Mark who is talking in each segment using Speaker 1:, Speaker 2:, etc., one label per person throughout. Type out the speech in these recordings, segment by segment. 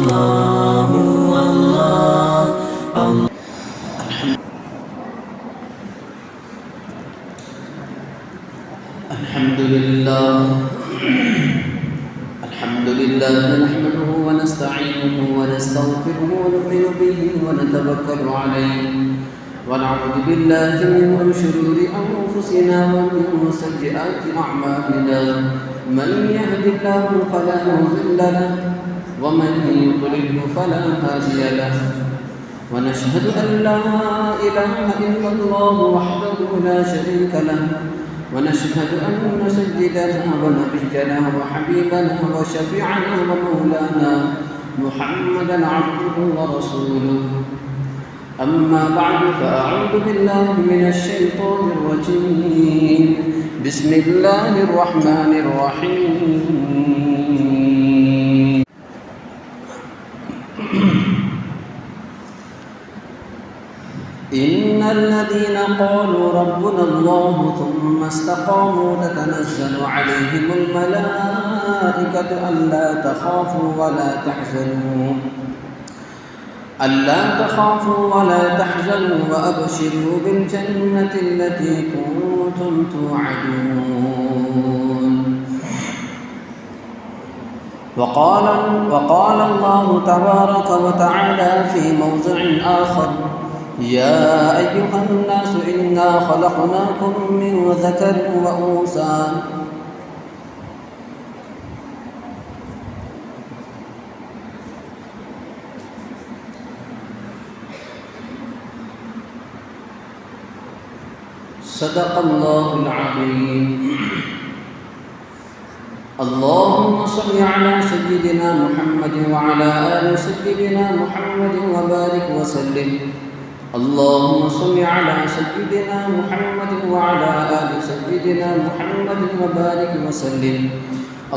Speaker 1: الله الله الحمد لله نحمده ونستعينه ونستغفره ونؤمن به ونتوكل عليه ونعوذ بالله من شرور أنفسنا ومن سيئات أعمالنا من يهد الله فلا مضل له ومن يضلل فلا هادي له ونشهد أن لا إله إلا الله وحده لا شريك له ونشهد أن سيدنا ونبينا وحبيبنا وشفيعنا ومولانا محمدا عبده ورسوله أما بعد فأعوذ بالله من الشيطان الرجيم بسم الله الرحمن الرحيم إن الذين قالوا ربنا الله ثم استقاموا تتنزل عليهم الملائكة ألا تخافوا ولا تحزنوا وأبشروا بالجنة التي كنتم توعدون وقال الله تبارك وتعالى في موضع آخر يا أيها الناس إنا خلقناكم من ذكر وأنثى صدق الله العظيم اللهم صل على سيدنا محمد وعلى آل سيدنا محمد وبارك وسلم اللهم صل على سيدنا محمد وعلى آل سيدنا محمد وبارك وسلم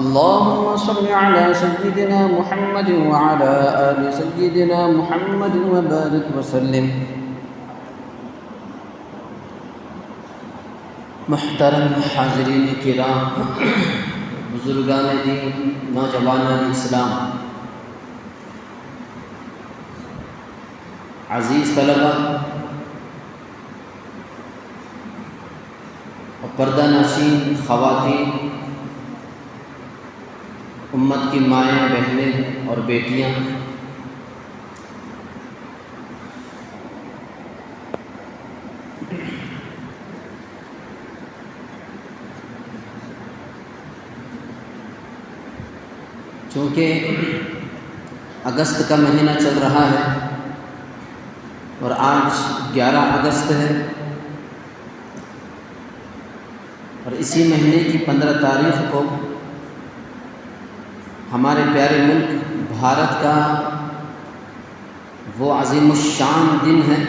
Speaker 1: اللهم صل على سيدنا محمد وعلى آل سيدنا محمد وبارك وسلم محترم حاضرین کرام، بزرگان دین، نوجوانان اسلام، عزیز طلبہ اور پردہ نشین خواتین، امت کی مائیں، بہنیں اور بیٹیاں، چونکہ اگست کا مہینہ چل رہا ہے اور آج 11 اگست ہے اور اسی مہینے کی 15 تاریخ کو ہمارے پیارے ملک بھارت کا وہ عظیم الشان دن ہے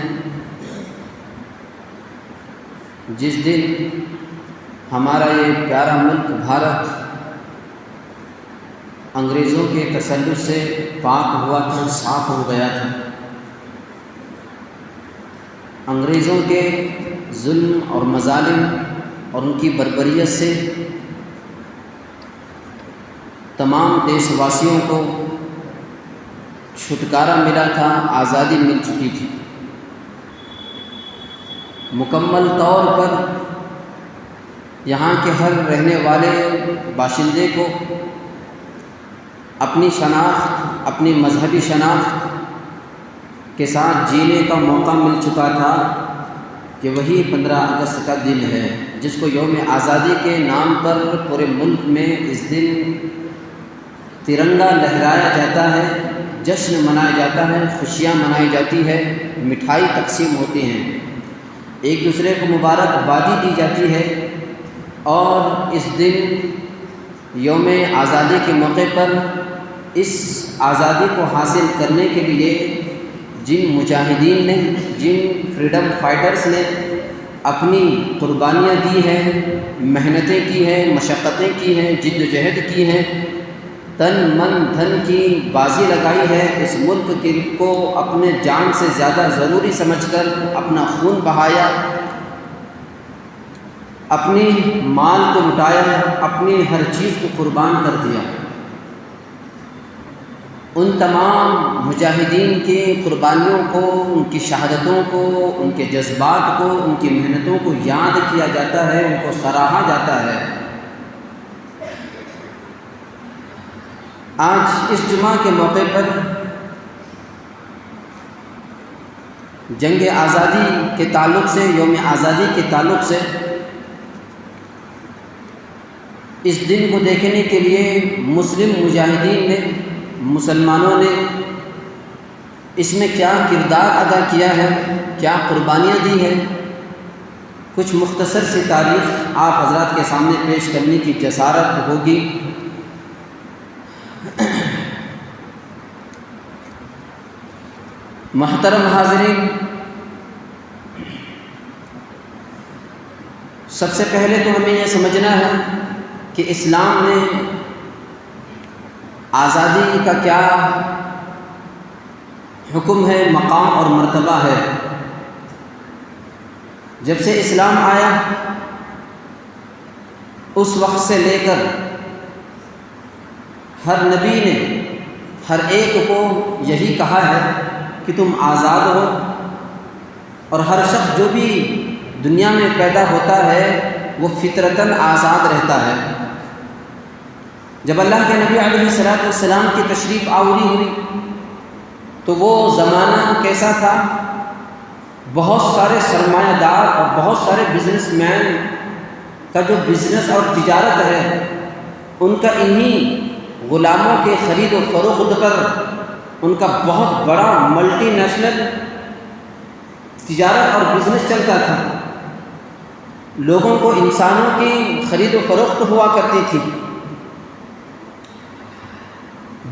Speaker 1: جس دن ہمارا یہ پیارا ملک بھارت انگریزوں کے تسلط سے پاک ہوا تھا، صاف ہو گیا تھا۔ انگریزوں کے ظلم اور مظالم اور ان کی بربریت سے تمام دیش واسیوں کو چھٹکارا ملا تھا، آزادی مل چکی تھی۔ مکمل طور پر یہاں کے ہر رہنے والے باشندے کو اپنی شناخت، اپنی مذہبی شناخت کے ساتھ جینے کا موقع مل چکا تھا کہ وہی 15 اگست کا دن ہے جس کو یوم آزادی کے نام پر پورے ملک میں اس دن ترنگا لہرایا جاتا ہے، جشن منایا جاتا ہے، خوشیاں منائی جاتی ہے، مٹھائی تقسیم ہوتی ہیں، ایک دوسرے کو مبارکبادی دی جاتی ہے۔ اور اس دن یوم آزادی کے موقع پر اس آزادی کو حاصل کرنے کے لیے جن مجاہدین نے، جن فریڈم فائٹرز نے اپنی قربانیاں دی ہیں، محنتیں کی ہیں، مشقتیں کی ہیں، جد و جہد کی ہیں، تن من دھن کی بازی لگائی ہے، اس ملک کو اپنے جان سے زیادہ ضروری سمجھ کر اپنا خون بہایا، اپنی مال کو لٹایا، اپنی ہر چیز کو قربان کر دیا۔ ان تمام مجاہدین کی قربانیوں کو، ان کی شہادتوں کو، ان کے جذبات کو، ان کی محنتوں کو یاد کیا جاتا ہے، ان کو سراہا جاتا ہے۔ آج اس جمعہ کے موقع پر جنگ آزادی کے تعلق سے، یوم آزادی کے تعلق سے اس دن کو دیکھنے کے لیے مسلم مجاہدین نے، مسلمانوں نے اس میں کیا کردار ادا کیا ہے، کیا قربانیاں دی ہیں، کچھ مختصر سی تاریخ آپ حضرات کے سامنے پیش کرنے کی جسارت ہوگی۔ محترم حاضرین، سب سے پہلے تو ہمیں یہ سمجھنا ہے کہ اسلام نے آزادی کا کیا حکم ہے، مقام اور مرتبہ ہے۔ جب سے اسلام آیا اس وقت سے لے کر ہر نبی نے ہر ایک کو یہی کہا ہے کہ تم آزاد ہو، اور ہر شخص جو بھی دنیا میں پیدا ہوتا ہے وہ فطرتاً آزاد رہتا ہے۔ جب اللہ کے نبی علیہ السلام کی تشریف آوری ہوئی تو وہ زمانہ کیسا تھا؟ بہت سارے سرمایہ دار اور بہت سارے بزنس مین کا جو بزنس اور تجارت ہے ان کا انہی غلاموں کے خرید و فروخت پر ان کا بہت بڑا ملٹی نیشنل تجارت اور بزنس چلتا تھا۔ لوگوں کو انسانوں کی خرید و فروخت ہوا کرتی تھی،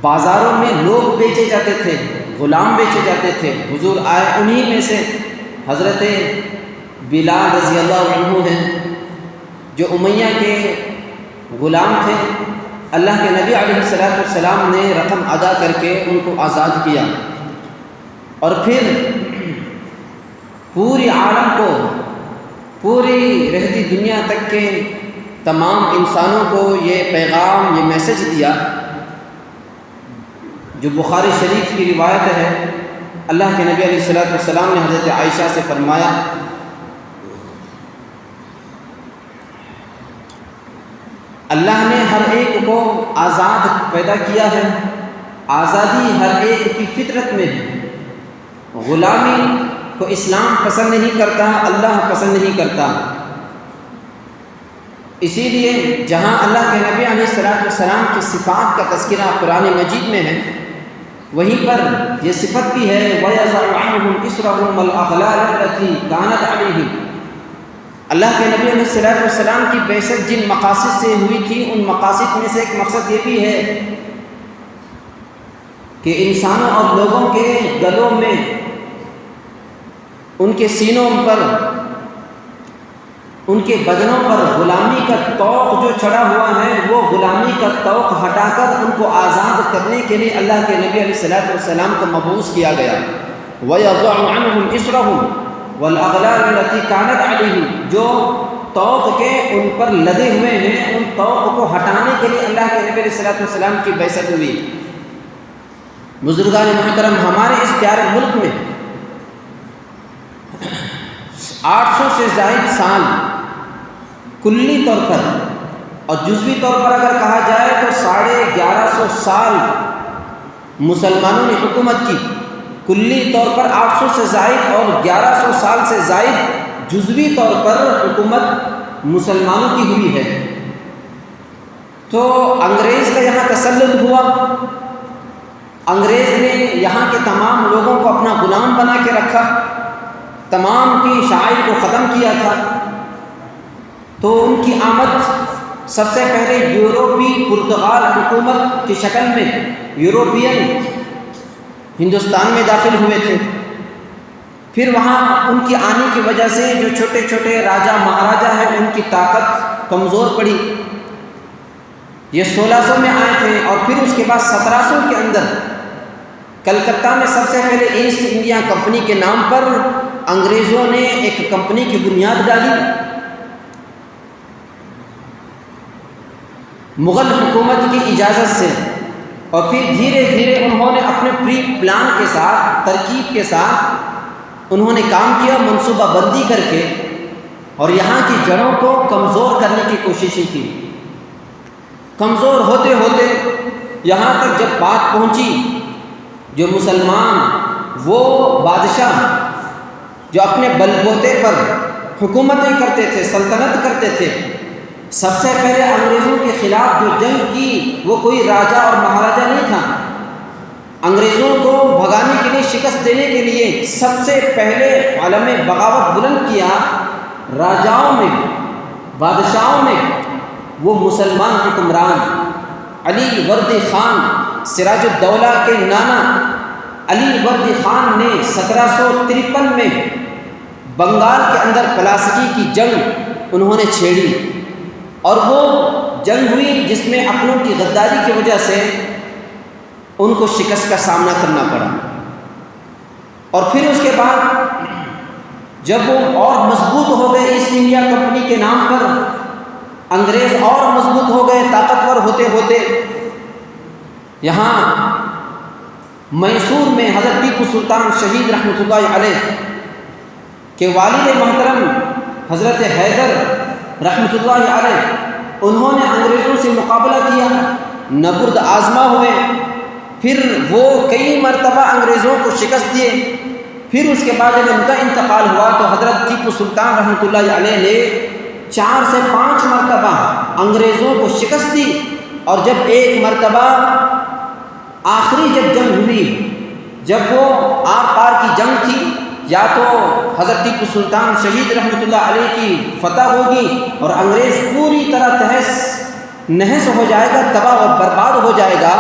Speaker 1: بازاروں میں لوگ بیچے جاتے تھے، غلام بیچے جاتے تھے۔ حضور آئے، انہی میں سے حضرت بلال رضی اللہ عنہ ہیں جو امیہ کے غلام تھے۔ اللہ کے نبی علیہ السلام نے رقم ادا کر کے ان کو آزاد کیا، اور پھر پوری عالم کو، پوری رہتی دنیا تک کے تمام انسانوں کو یہ پیغام، یہ میسج دیا جو بخاری شریف کی روایت ہے۔ اللہ کے نبی علیہ السلام نے حضرت عائشہ سے فرمایا، اللہ نے ہر ایک کو آزاد پیدا کیا ہے، آزادی ہر ایک کی فطرت میں ہے۔ غلامی کو اسلام پسند نہیں کرتا، اللہ پسند نہیں کرتا۔ اسی لیے جہاں اللہ کے نبی علیہ السلام کی صفات کا تذکرہ قرآن مجید میں ہے، وہیں پر یہ صفت بھی ہے وَيَضَعُ عَنْهُمْ إِصْرَهُمْ وَالْأَغْلَالَ الَّتِي كَانَتْ عَلَيْهِمْ۔ اللہ کے نبی علیہ السلام کی بعثت جن مقاصد سے ہوئی تھی، ان مقاصد میں سے ایک مقصد یہ بھی ہے کہ انسانوں اور لوگوں کے گلوں میں، ان کے سینوں پر، ان کے بدنوں پر غلامی کا طوق جو چڑھا ہوا ہے، وہ غلامی کا طوق ہٹا کر ان کو آزاد کرنے کے لیے اللہ کے نبی علیہ السلام کو مبعوث کیا گیا۔ وَيَضَعُ عَنْهُمْ إِصْرَهُمْ وَالْأَغْلَالَ الَّتِي كَانَتْ عَلَيْهِمْ، جو طوق کے ان پر لدے ہوئے ہیں، ان طوق کو ہٹانے کے لیے اللہ کے نبی علیہ السلام کی بعثت ہوئی۔ بزرگان محترم، ہمارے اس پیارے ملک میں 800 سے زائد سال کلی طور پر اور جزوی طور پر اگر کہا جائے تو 1150 سال مسلمانوں نے حکومت کی۔ کلی طور پر 800 سے زائد اور 1100 سال سے زائد جزوی طور پر حکومت مسلمانوں کی ہوئی ہے۔ تو انگریز کا یہاں تسلط ہوا، انگریز نے یہاں کے تمام لوگوں کو اپنا غلام بنا کے رکھا، تمام کی شاعر کو ختم کیا تھا۔ تو ان کی آمد سب سے پہلے یورپی پرتگال حکومت کی شکل میں یوروپین ہندوستان میں داخل ہوئے تھے۔ پھر وہاں ان کی آنے کی وجہ سے جو چھوٹے چھوٹے راجہ مہاراجہ ہیں، ان کی طاقت کمزور پڑی۔ یہ 1600 میں آئے تھے، اور پھر اس کے بعد 1700 کے اندر کلکتہ میں سب سے پہلے ایسٹ انڈیا کمپنی کے نام پر انگریزوں نے ایک کمپنی کی بنیاد ڈالی۔ مغل حکومت کی اجازت سے اور پھر دھیرے دھیرے انہوں نے اپنے پری پلان کے ساتھ، ترکیب کے ساتھ انہوں نے کام کیا، منصوبہ بندی کر کے، اور یہاں کی جڑوں کو کمزور کرنے کی کوششیں کی۔ کمزور ہوتے ہوتے یہاں تک جب بات پہنچی، جو مسلمان وہ بادشاہ جو اپنے بل بوتے پر حکومتیں کرتے تھے، سلطنت کرتے تھے، سب سے پہلے انگریزوں کے خلاف جو جنگ کی وہ کوئی راجا اور مہاراجا نہیں تھا۔ انگریزوں کو بھگانے کے لیے، شکست دینے کے لیے سب سے پہلے عالم بغاوت بلند کیا راجاؤں میں، بادشاہوں میں، وہ مسلمان حکمران علی وردی خان، سراج الدولہ کے نانا علی وردی خان نے 1753 میں بنگال کے اندر پلاسکی کی جنگ انہوں نے چھیڑی، اور وہ جنگ ہوئی جس میں اپنوں کی غداری کی وجہ سے ان کو شکست کا سامنا کرنا پڑا۔ اور پھر اس کے بعد جب وہ اور مضبوط ہو گئے ایسٹ انڈیا کمپنی کے نام پر، انگریز اور مضبوط ہو گئے، طاقتور ہوتے ہوتے یہاں میسور میں حضرت ٹیپو سلطان شہید رحمۃ اللہ علیہ کے والد محترم حضرت حیدر رحمۃ اللہ علیہ، انہوں نے انگریزوں سے مقابلہ کیا، نبرد آزما ہوئے، پھر وہ کئی مرتبہ انگریزوں کو شکست دیے۔ پھر اس کے بعد جب ان کا انتقال ہوا تو حضرت ٹیپو سلطان رحمۃ اللہ علیہ نے 4 سے 5 مرتبہ انگریزوں کو شکست دی، اور جب ایک مرتبہ آخری جب جنگ ہوئی، جب وہ آر پار کی جنگ تھی، یا تو حضرت ٹیپو سلطان شہید رحمۃ اللہ علیہ کی فتح ہوگی اور انگریز پوری طرح تہس نہس ہو جائے گا، تباہ و برباد ہو جائے گا،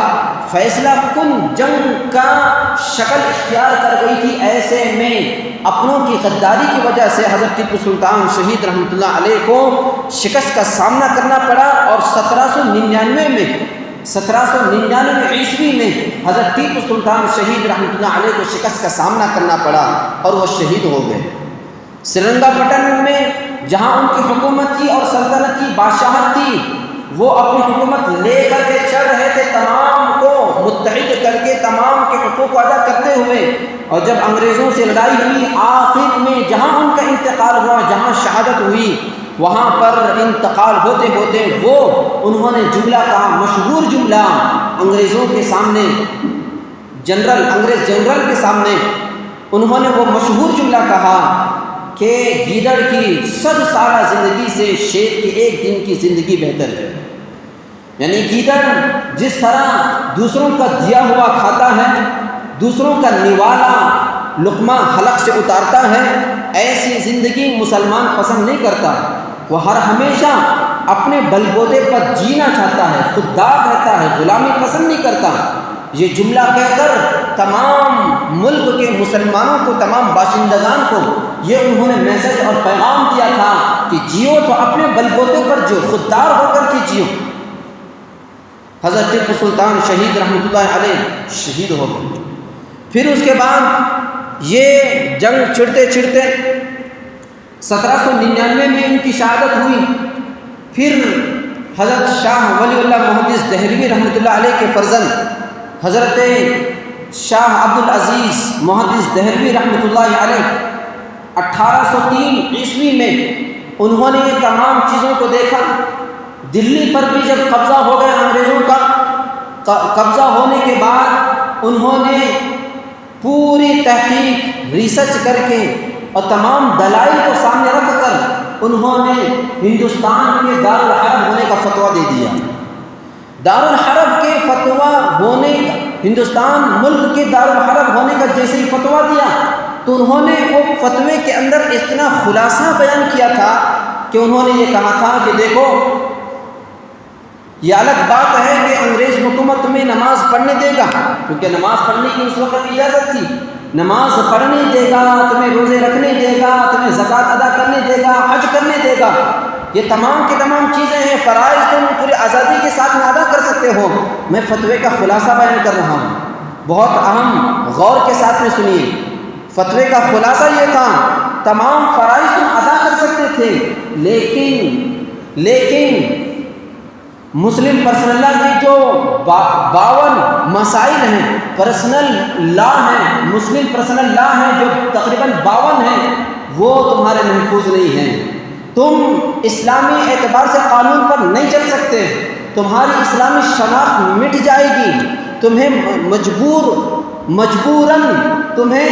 Speaker 1: فیصلہ کن جنگ کا شکل اختیار کر گئی تھی۔ ایسے میں اپنوں کی غداری کی وجہ سے حضرت ٹیپو سلطان شہید رحمۃ اللہ علیہ کو شکست کا سامنا کرنا پڑا، اور 1799 عیسوی میں حضرت ٹیپو سلطان شہید رحمۃ اللہ علیہ کو شکست کا سامنا کرنا پڑا اور وہ شہید ہو گئے۔ سرنگا پٹن میں جہاں ان کی حکومت تھی اور سلطنت کی بادشاہت تھی، وہ اپنی حکومت لے کر کے چل رہے تھے، تمام کو متحد کر کے، تمام کے حقوق ادا کرتے ہوئے، اور جب انگریزوں سے لڑائی ہوئی، آخر میں جہاں ان کا انتقال ہوا، جہاں شہادت ہوئی، وہاں پر انتقال ہوتے ہوتے وہ انہوں نے جملہ کہا، مشہور جملہ انگریزوں کے سامنے، انگریز جنرل کے سامنے انہوں نے وہ مشہور جملہ کہا کہ گیدڑ کی 100 سالہ زندگی سے شیر کی ایک دن کی زندگی بہتر ہے۔ یعنی گیدڑ جس طرح دوسروں کا دیا ہوا کھاتا ہے، دوسروں کا نوالا لقمہ حلق سے اتارتا ہے، ایسی زندگی مسلمان پسند نہیں کرتا۔ وہ ہر ہمیشہ اپنے بل بوتے پر جینا چاہتا ہے، خوددار رہتا ہے، غلامی پسند نہیں کرتا۔ یہ جملہ کہہ کر تمام ملک کے مسلمانوں کو، تمام باشندگان کو یہ انہوں نے میسج اور پیغام دیا تھا کہ جیو تو اپنے بل بوتے پر جیو، خوددار ہو کر کے جیو۔ حضرت ٹیپو سلطان شہید رحمۃ اللہ علیہ شہید ہو گئے۔ پھر اس کے بعد یہ جنگ چھڑتے چھڑتے 1799 میں ان کی شہادت ہوئی۔ پھر حضرت شاہ ولی اللہ محدث دہلوی رحمۃ اللہ علیہ کے فرزند حضرت شاہ عبدالعزیز محدث دہلوی رحمۃ اللہ علیہ 1803 عیسوی میں انہوں نے یہ تمام چیزوں کو دیکھا۔ دلی پر بھی جب قبضہ ہو گیا انگریزوں کا، قبضہ ہونے کے بعد انہوں نے پوری تحقیق، ریسرچ کر کے اور تمام دلائل کو سامنے رکھ کر انہوں نے ہندوستان کے دارالحرب ہونے کا فتویٰ دے دیا۔ دارالحرب کے فتویٰ ہونے کا، ہندوستان ملک کے دارالحرب ہونے کا جیسے ہی فتویٰ دیا تو انہوں نے وہ فتوے کے اندر اتنا خلاصہ بیان کیا تھا کہ انہوں نے یہ کہا تھا کہ دیکھو، یہ الگ بات ہے کہ انگریز حکومت تمہیں نماز پڑھنے دے گا، کیونکہ نماز پڑھنے کی اس وقت اجازت تھی، نماز پڑھنے دے گا، تمہیں روزے رکھنے دے گا، تمہیں زکوٰۃ ادا کرنے دے گا، حج کرنے دے گا، یہ تمام کی تمام چیزیں ہیں، فرائض تم پوری آزادی کے ساتھ میں ادا کر سکتے ہو۔ میں فتوے کا خلاصہ بیان کر رہا ہوں، بہت اہم، غور کے ساتھ میں سنیے۔ فتوے کا خلاصہ یہ تھا، تمام فرائض تم ادا کر سکتے تھے، لیکن مسلم پرسنل لا کی جو 52 مسائل ہیں، پرسنل لا ہیں، مسلم پرسنل لا ہیں جو تقریباً 52 ہیں، وہ تمہارے محفوظ نہیں ہیں۔ تم اسلامی اعتبار سے قانون پر نہیں چل سکتے، تمہاری اسلامی شناخت مٹ جائے گی، تمہیں مجبوراً تمہیں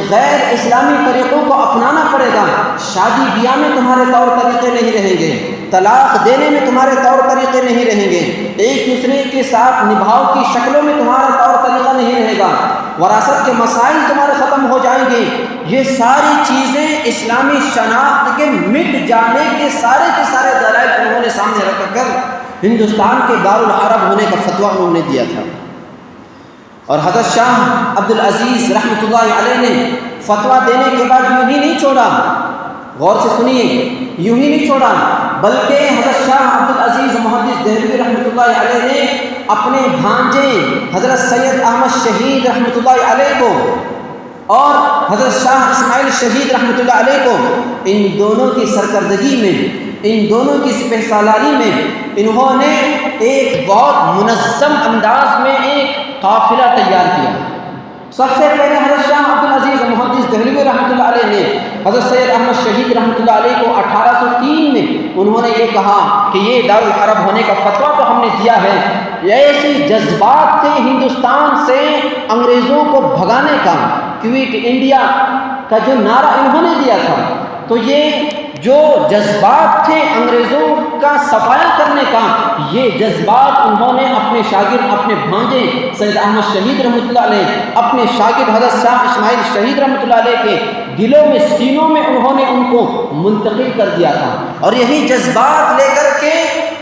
Speaker 1: غیر اسلامی طریقوں کو اپنانا پڑے گا۔ شادی بیاہ میں تمہارے طور طریقے نہیں رہیں گے، طلاق دینے میں تمہارے طور طریقے نہیں رہیں گے، ایک دوسرے کے ساتھ نبھاؤ کی شکلوں میں تمہارا طور طریقہ نہیں رہے گا، وراثت کے مسائل تمہارے ختم ہو جائیں گے۔ یہ ساری چیزیں اسلامی شناخت کے مٹ جانے کے سارے دلائل انہوں نے سامنے رکھ کر ہندوستان کے دارالحرب ہونے کا فتویٰ انہوں نے دیا تھا۔ اور حضرت شاہ عبد العزیز رحمۃ اللہ علیہ نے فتویٰ دینے کے بعد یوں ہی نہیں چھوڑا، غور سے سنیے، یوں ہی نہیں چھوڑا، بلکہ حضرت شاہ عبد العزیز محدث دہلوی رحمۃ اللہ علیہ نے اپنے بھانجے حضرت سید احمد شہید رحمۃ اللہ علیہ کو اور حضرت شاہ اسماعیل شہید رحمۃ اللہ علیہ کو، ان دونوں کی سرکردگی میں، ان دونوں کی سپہ سالاری میں انہوں نے ایک بہت منظم انداز میں ایک قافلہ تیار کیا۔ سب سے پہلے حضرت شاہ عبد العزیز محدث دہلوی رحمۃ اللہ علیہ نے حضرت سید احمد شہید رحمۃ اللہ علیہ کو 1803 میں انہوں نے یہ کہا کہ یہ دارالحرب ہونے کا فتویٰ تو ہم نے دیا ہے، ایسی جذبات تھے ہندوستان سے انگریزوں کو بھگانے کا، کوئٹ انڈیا کا جو نعرہ انہوں نے دیا تھا، تو یہ جو جذبات تھے انگریزوں کا صفایا کرنے کا، یہ جذبات انہوں نے اپنے شاگرد، اپنے بھانجے سید احمد شہید رحمۃ اللہ علیہ، اپنے شاگرد حضرت شاہ اسماعیل شہید رحمۃ اللہ علیہ کے دلوں میں، سینوں میں انہوں نے ان کو منتقل کر دیا تھا، اور یہی جذبات لے کر کے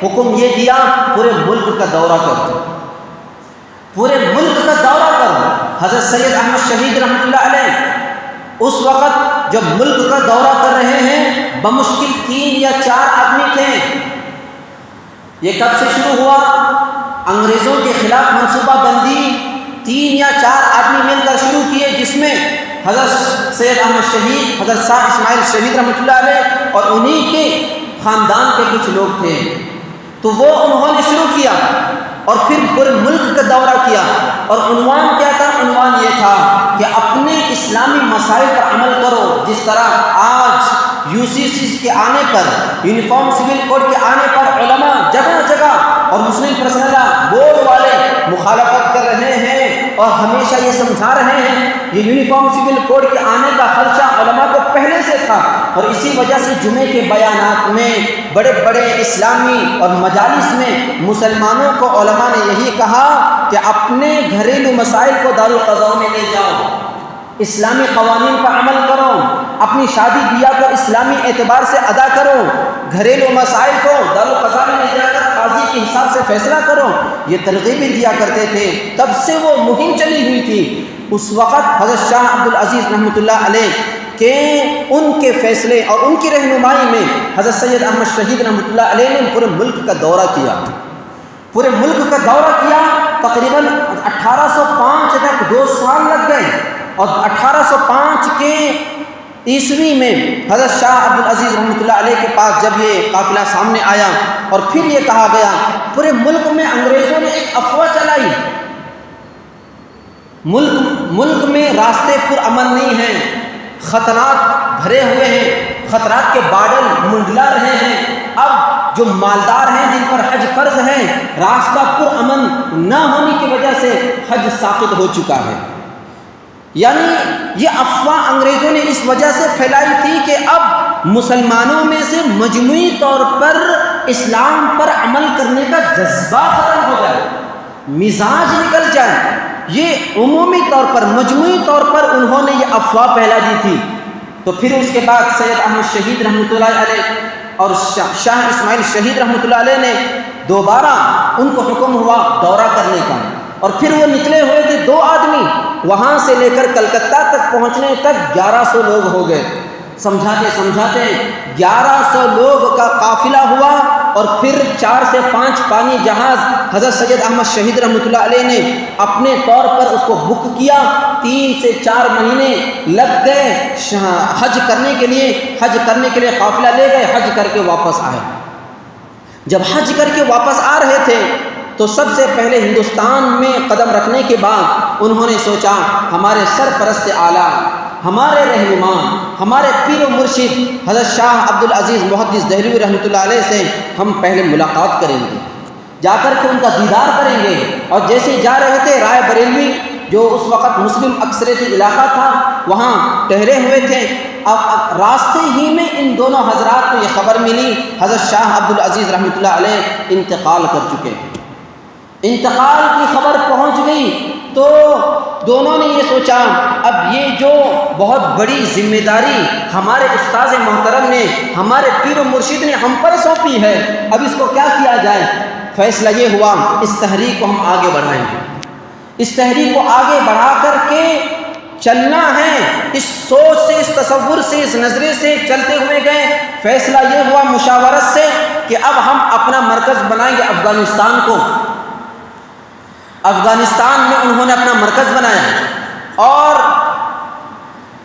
Speaker 1: حکم یہ دیا پورے ملک کا دورہ کرو، پورے ملک کا دورہ کرو۔ حضرت سید احمد شہید رحمۃ اللہ علیہ اس وقت جب ملک کا دورہ کر رہے ہیں، بمشکل 3 یا 4 آدمی تھے۔ یہ کب سے شروع ہوا؟ انگریزوں کے خلاف منصوبہ بندی 3 یا 4 آدمی مل کر شروع کیے، جس میں حضرت سید احمد شہید، حضرت شاہ اسماعیل شہید رحمۃ اللہ علیہ اور انہی کے خاندان کے کچھ لوگ تھے، تو وہ انہوں نے شروع کیا اور پھر پورے ملک کا دورہ کیا، اور عنوان کیا تھا؟ عنوان یہ تھا کہ اپنے اسلامی مسائل پر عمل کرو۔ جس طرح آج UCC کے آنے پر، یونیفارم سول کوڈ کے آنے پر علماء جگہ جگہ اور مسلم پرسنل بورڈ والے مخالفت کر رہے ہیں اور ہمیشہ یہ سمجھا رہے ہیں یہ یونیفارم سول کوڈ کے آنے کا خدشہ علماء کو پہلے سے تھا، اور اسی وجہ سے جمعے کے بیانات میں، بڑے بڑے اسلامی اور مجالس میں مسلمانوں کو علماء نے یہی کہا کہ اپنے گھریلو مسائل کو دارالقضاء میں لے جاؤ، اسلامی قوانین پر عمل کرو، اپنی شادی بیاہ کو اسلامی اعتبار سے ادا کرو، گھریلو مسائل کو دارالقضاء میں لے جا کر قاضی کے حساب سے فیصلہ کرو، یہ ترغیبیں دیا کرتے تھے۔ تب سے وہ مہم چلی ہوئی تھی۔ اس وقت حضرت شاہ عبد العزیز رحمۃ اللہ علیہ کہ ان کے فیصلے اور ان کی رہنمائی میں حضرت سید احمد شہید رحمۃ اللہ علیہ نے پورے ملک کا دورہ کیا، پورے ملک کا دورہ کیا۔ تقریباً 1805 تک 2 سال لگ گئے، اور 1805 کے عیسوی میں حضرت شاہ عبد العزیز رحمۃ اللہ علیہ کے پاس جب یہ قافلہ سامنے آیا، اور پھر یہ کہا گیا، پورے ملک میں انگریزوں نے ایک افواہ چلائی، ملک میں راستے پر امن نہیں ہیں، خطرات بھرے ہوئے ہیں، خطرات کے بادل منڈلا رہے ہیں، اب جو مالدار ہیں جن پر حج فرض ہے، راستہ پر امن نہ ہونے کی وجہ سے حج ساقط ہو چکا ہے۔ یعنی یہ افواہ انگریزوں نے اس وجہ سے پھیلائی تھی کہ اب مسلمانوں میں سے مجموعی طور پر اسلام پر عمل کرنے کا جذبہ ختم ہو جائے، مزاج نکل جائے۔ یہ عمومی طور پر، مجموعی طور پر انہوں نے یہ افواہ پھیلا دی تھی۔ تو پھر اس کے بعد سید احمد شہید رحمۃ اللہ علیہ اور شاہ اسماعیل شہید رحمۃ اللہ علیہ نے دوبارہ ان کو حکم ہوا دورہ کرنے کا، اور پھر وہ نکلے ہوئے تھے 2 آدمی، وہاں سے لے کر کلکتہ تک پہنچنے تک 1100 لوگ ہو گئے۔ سمجھاتے سمجھاتے 1100 لوگ کا قافلہ ہوا، اور پھر 4 سے 5 پانی جہاز حضرت سید احمد شہید رحمۃ اللہ علیہ نے اپنے طور پر اس کو بک کیا۔ 3 سے 4 مہینے لگ گئے حج کرنے کے لیے قافلہ لے گئے، حج کر کے واپس آئے۔ جب حج کر کے واپس آ رہے تھے تو سب سے پہلے ہندوستان میں قدم رکھنے کے بعد انہوں نے سوچا ہمارے سرپرست اعلیٰ، ہمارے رہنما، ہمارے پیر و مرشد حضرت شاہ عبدالعزیز محدث دہلوی رحمۃ اللہ علیہ سے ہم پہلے ملاقات کریں گے، جا کر کے ان کا دیدار کریں گے۔ اور جیسے جا رہے تھے رائے بریلوی جو اس وقت مسلم اکثریتی علاقہ تھا وہاں ٹھہرے ہوئے تھے، اب راستے ہی میں ان دونوں حضرات کو یہ خبر ملی حضرت شاہ عبدالعزیز رحمۃ اللہ علیہ انتقال کر چکے ہیں۔ انتقال کی خبر پہنچ گئی تو دونوں نے یہ سوچا اب یہ جو بہت بڑی ذمہ داری ہمارے استاذ محترم نے، ہمارے پیر و مرشد نے ہم پر سونپی ہے، اب اس کو کیا کیا جائے۔ فیصلہ یہ ہوا اس تحریک کو ہم آگے بڑھائیں گے، اس تحریک کو آگے بڑھا کر کے چلنا ہے۔ اس سوچ سے، اس تصور سے، اس نظریے سے چلتے ہوئے گئے۔ فیصلہ یہ ہوا مشاورت سے کہ اب ہم اپنا مرکز بنائیں گے افغانستان کو۔ افغانستان میں انہوں نے اپنا مرکز بنایا اور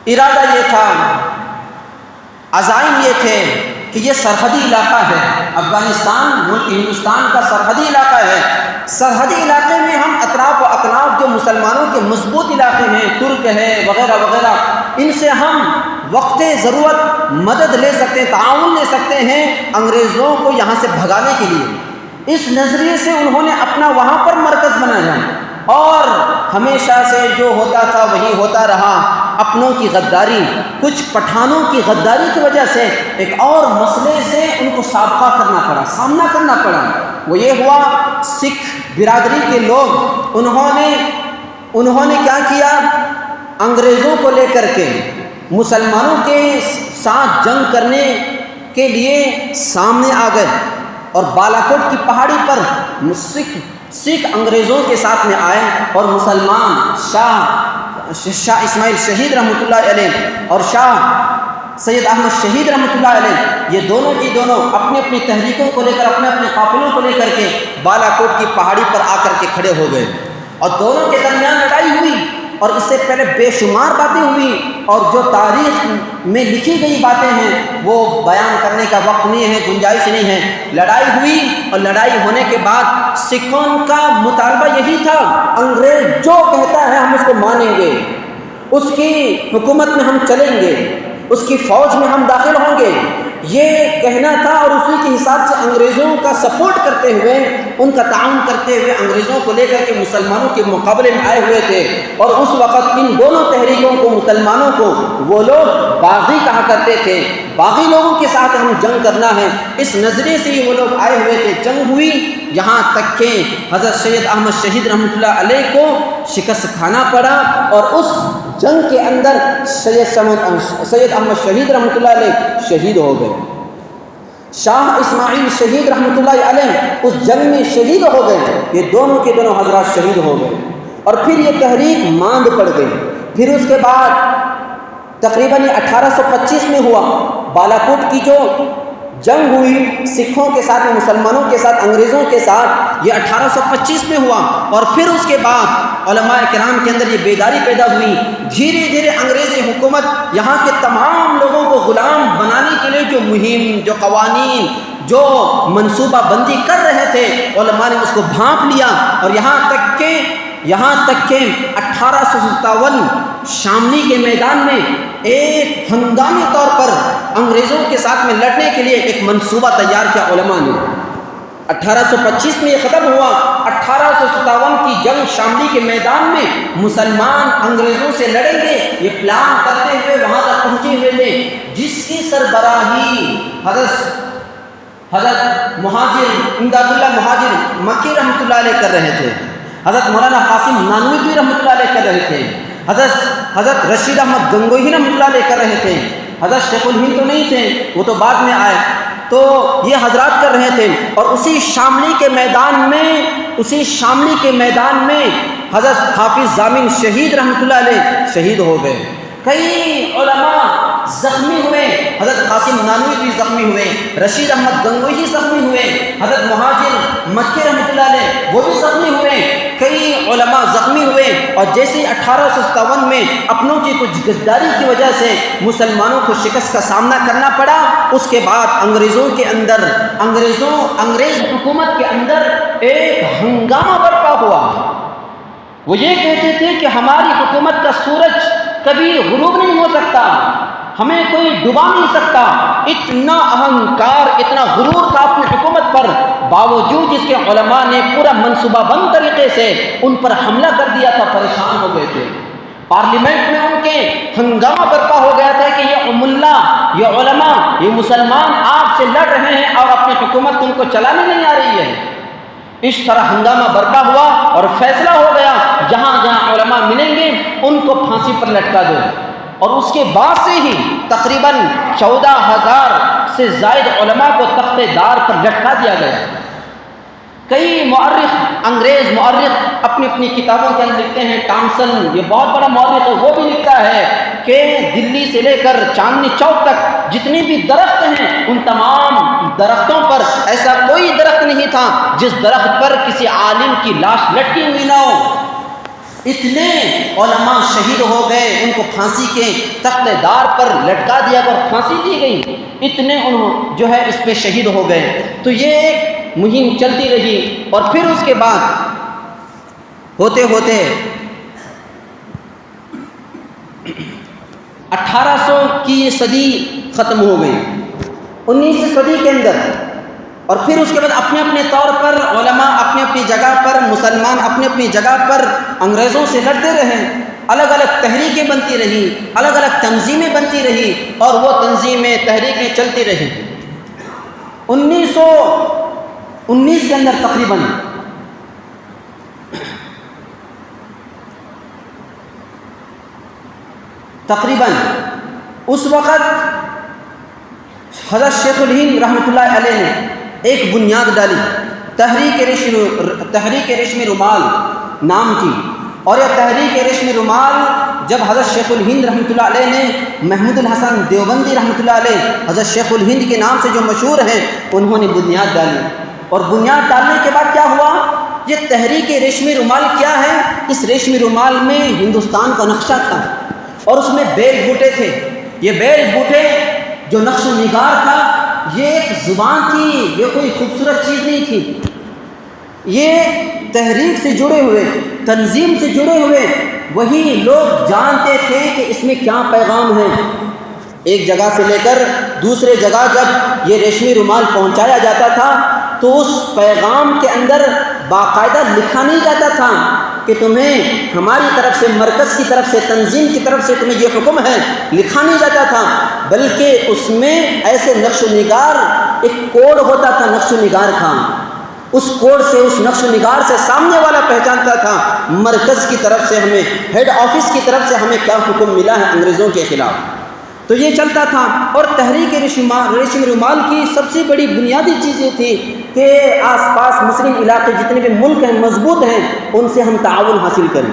Speaker 1: ارادہ یہ تھا، عزائم یہ تھے کہ یہ سرحدی علاقہ ہے، افغانستان ملک ہندوستان کا سرحدی علاقہ ہے۔ سرحدی علاقے میں ہم اطراف و اکناف جو مسلمانوں کے مضبوط علاقے ہیں، ترک ہے وغیرہ وغیرہ، ان سے ہم وقت ضرورت مدد لے سکتے ہیں، تعاون لے سکتے ہیں انگریزوں کو یہاں سے بھگانے کے لیے۔ اس نظریے سے انہوں نے اپنا وہاں پر مرکز بنایا اور ہمیشہ سے جو ہوتا تھا وہی ہوتا رہا۔ اپنوں کی غداری، کچھ پٹھانوں کی غداری کی وجہ سے ایک اور مسئلے سے ان کو سابقہ کرنا پڑا، سامنا کرنا پڑا۔ وہ یہ ہوا سکھ برادری کے لوگ انہوں نے کیا کیا، انگریزوں کو لے کر کے مسلمانوں کے ساتھ جنگ کرنے کے لیے سامنے آ گئے اور بالاکوٹ کی پہاڑی پر سکھ انگریزوں کے ساتھ میں آئے اور مسلمان شاہ اسماعیل شہید رحمۃ اللہ علیہ اور شاہ سید احمد شہید رحمۃ اللہ علیہ، یہ دونوں کی دونوں اپنی اپنی تحریکوں کو لے کر، اپنے اپنے قافلوں کو لے کر کے بالاکوٹ کی پہاڑی پر آ کر کے کھڑے ہو گئے اور دونوں کے درمیان لڑائی ہوئی۔ اور اس سے پہلے بے شمار باتیں ہوئی اور جو تاریخ میں لکھی گئی باتیں ہیں وہ بیان کرنے کا وقت نہیں ہے، گنجائش نہیں ہے۔ لڑائی ہوئی اور لڑائی ہونے کے بعد سکھوں کا مطالبہ یہی تھا، انگریز جو کہتا ہے ہم اس کو مانیں گے، اس کی حکومت میں ہم چلیں گے، اس کی فوج میں ہم داخل ہوں گے، یہ کہنا تھا۔ اور اسی کے حساب سے انگریزوں کا سپورٹ کرتے ہوئے، ان کا تعاون کرتے ہوئے انگریزوں کو لے کر کے مسلمانوں کے مقابلے میں آئے ہوئے تھے۔ اور اس وقت ان دونوں تحریکوں کو، مسلمانوں کو وہ لوگ باغی کہا کرتے تھے، باغی لوگوں کے ساتھ ہم جنگ کرنا ہے، اس نظریے سے ہی وہ لوگ آئے ہوئے تھے۔ جنگ ہوئی یہاں تک کہ حضرت سید احمد شہید رحمۃ اللہ علیہ کو شکست کھانا پڑا اور اس جنگ کے اندر سید احمد شہید رحمۃ اللہ علیہ شہید ہو گئے۔ شاہ اسماعیل شہید رحمۃ اللہ علیہ اس جنگ میں شہید ہو گئے۔ یہ دونوں کے دونوں حضرات شہید ہو گئے اور پھر یہ تحریک ماند پڑ گئی۔ پھر اس کے بعد تقریباً 1825 میں ہوا بالاکوٹ کی جو جنگ ہوئی سکھوں کے ساتھ، مسلمانوں کے ساتھ، انگریزوں کے ساتھ، یہ 1825 میں ہوا۔ اور پھر اس کے بعد علماء کرام کے اندر یہ بیداری پیدا ہوئی، دھیرے دھیرے انگریزی حکومت یہاں کے تمام لوگوں کو غلام بنانے کے لیے جو مہم، جو قوانین، جو منصوبہ بندی کر رہے تھے، علماء نے اس کو بھانپ لیا اور یہاں تک کہ 1857 شاملی کے میدان میں ایک ہنگامی طور پر انگریزوں کے ساتھ میں لڑنے کے لیے ایک منصوبہ تیار کیا علماء نے۔ 1825 میں یہ ختم ہوا۔ 1857 کی جنگ شاملی کے میدان میں مسلمان انگریزوں سے لڑیں گے یہ پلان کرتے ہوئے وہاں تک پہنچے ہوئے تھے، جس کی سربراہی حضرت مہاجر امداد اللہ مہاجر مکی رحمۃ اللہ علیہ کر رہے تھے، حضرت مولانا قاسم نانوتوی رحمۃ اللہ علیہ کر رہے تھے، حضرت رشید احمد گنگوہی رحمۃ اللہ علیہ کر رہے تھے، حضرت شیخ الہند تو نہیں تھے، وہ تو بعد میں آئے، تو یہ حضرات کر رہے تھے۔ اور اسی شاملی کے میدان میں حضرت حافظ ضامن شہید رحمۃ اللہ علیہ شہید ہو گئے۔ کئی علماء زخمی ہوئے، حضرت قاسم نانوی بھی زخمی ہوئے، رشید احمد گنگوہی زخمی ہوئے، حضرت مہاجر مکی رحمۃ اللہ علیہ وہ بھی زخمی ہوئے، کئی علماء زخمی ہوئے۔ اور جیسے 1857 میں اپنوں کی کچھ غداری کی وجہ سے مسلمانوں کو شکست کا سامنا کرنا پڑا، اس کے بعد انگریزوں کے اندر انگریز حکومت کے اندر ایک ہنگامہ برپا ہوا۔ وہ یہ کہتے تھے کہ ہماری حکومت کا سورج کبھی غروب نہیں ہو سکتا، ہمیں کوئی ڈبا نہیں سکتا۔ اتنا اہنکار، اتنا غرور تھا اپنی حکومت پر، باوجود جس کے علماء نے پورا منصوبہ بند طریقے سے ان پر حملہ کر دیا تھا، پریشان ہو گئے تھے۔ پارلیمنٹ میں ان کے ہنگامہ برپا ہو گیا تھا کہ یہ ملا، یہ علماء، یہ مسلمان آپ سے لڑ رہے ہیں اور اپنی حکومت ان کو چلانے نہیں آ رہی ہے۔ اس طرح ہنگامہ برپا ہوا اور فیصلہ ہو گیا جہاں جہاں علماء ملیں گے ان کو پھانسی پر لٹکا دو۔ اور اس کے بعد سے ہی تقریباً 14,000 سے زائد علماء کو تخت دار پر لٹکا دیا گیا۔ کئی مورخ، انگریز مورخ اپنی اپنی کتابوں کے اندر لکھتے ہیں، ٹامسن یہ بہت بڑا مورخ ہے، وہ بھی لکھتا ہے کہ دلی سے لے کر چاندنی چوک تک جتنے بھی درخت ہیں ان تمام درختوں پر ایسا کوئی درخت نہیں تھا جس درخت پر کسی عالم کی لاش لٹکی ہوئی نہ ہو۔ اتنے علماء شہید ہو گئے، ان کو پھانسی کے تخت دار پر لٹکا دیا اور پھانسی دی گئی، اتنے انہوں جو ہے اس پہ شہید ہو گئے۔ تو یہ ایک مہم چلتی رہی اور پھر اس کے بعد ہوتے ہوتے 1800 کی یہ صدی ختم ہو گئی، 19ویں صدی کے اندر، اور پھر اس کے بعد اپنے اپنے طور پر علماء اپنے اپنی جگہ پر، مسلمان اپنے اپنی جگہ پر انگریزوں سے لڑتے رہے، الگ الگ تحریکیں بنتی رہی، الگ الگ تنظیمیں بنتی رہی اور وہ تنظیمیں تحریکیں چلتی رہی۔ 1919 کے اندر تقریباً اس وقت حضرت شیخ الہند رحمۃ اللہ علیہ نے ایک بنیاد ڈالی، تحریک ریشمی رومال نام کی۔ اور یہ تحریک ریشمی رومال جب حضرت شیخ الہند رحمۃ اللہ علیہ نے، محمود الحسن دیوبندی رحمۃ اللہ علیہ حضرت شیخ الہند کے نام سے جو مشہور ہیں، انہوں نے بنیاد ڈالی۔ اور بنیاد ڈالنے کے بعد کیا ہوا؟ یہ تحریک ریشمی رومال کیا ہے؟ اس ریشمی رومال میں ہندوستان کا نقشہ تھا اور اس میں بیل بوٹے تھے۔ یہ بیل بوٹے جو نقش و نگار تھا، یہ ایک زبان تھی، یہ کوئی خوبصورت چیز نہیں تھی۔ یہ تحریک سے جڑے ہوئے، تنظیم سے جڑے ہوئے وہی لوگ جانتے تھے کہ اس میں کیا پیغام ہے۔ ایک جگہ سے لے کر دوسرے جگہ جب یہ ریشمی رومال پہنچایا جاتا تھا تو اس پیغام کے اندر باقاعدہ لکھا نہیں جاتا تھا کہ تمہیں ہماری طرف سے، مرکز کی طرف سے، تنظیم کی طرف سے تمہیں یہ حکم ہے، لکھا نہیں جاتا تھا، بلکہ اس میں ایسے نقش و نگار، ایک کوڈ ہوتا تھا نقش و نگار کا، اس کوڈ سے، اس نقش و نگار سے سامنے والا پہچانتا تھا مرکز کی طرف سے ہمیں، ہیڈ آفس کی طرف سے ہمیں کیا حکم ملا ہے انگریزوں کے خلاف۔ تو یہ چلتا تھا۔ اور تحریک ریشمی رومال کی سب سے بڑی بنیادی چیز یہ تھی کہ آس پاس مسلم علاقے جتنے بھی ملک ہیں، مضبوط ہیں، ان سے ہم تعاون حاصل کریں۔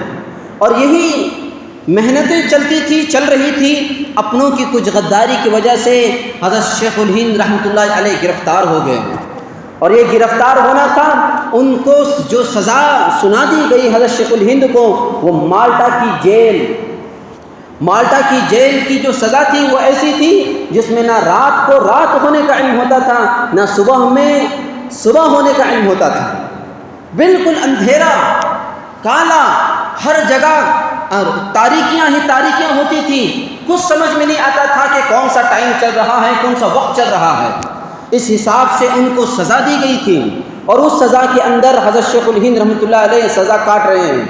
Speaker 1: اور یہی محنتیں چل رہی تھی۔ اپنوں کی کچھ غداری کی وجہ سے حضرت شیخ الہند رحمۃ اللہ علیہ گرفتار ہو گئے، اور یہ گرفتار ہونا تھا، ان کو جو سزا سنا دی گئی حضرت شیخ الہند کو، وہ مالٹا کی جیل کی جو سزا تھی وہ ایسی تھی جس میں نہ رات کو رات ہونے کا علم ہوتا تھا، نہ صبح میں صبح ہونے کا علم ہوتا تھا، بالکل اندھیرا کالا، ہر جگہ تاریکیاں ہوتی تھی، کچھ سمجھ میں نہیں آتا تھا کہ کون سا ٹائم چل رہا ہے، کون سا وقت چل رہا ہے۔ اس حساب سے ان کو سزا دی گئی تھی، اور اس سزا کے اندر حضرت شیخ الہند رحمۃ اللہ علیہ سزا کاٹ رہے ہیں۔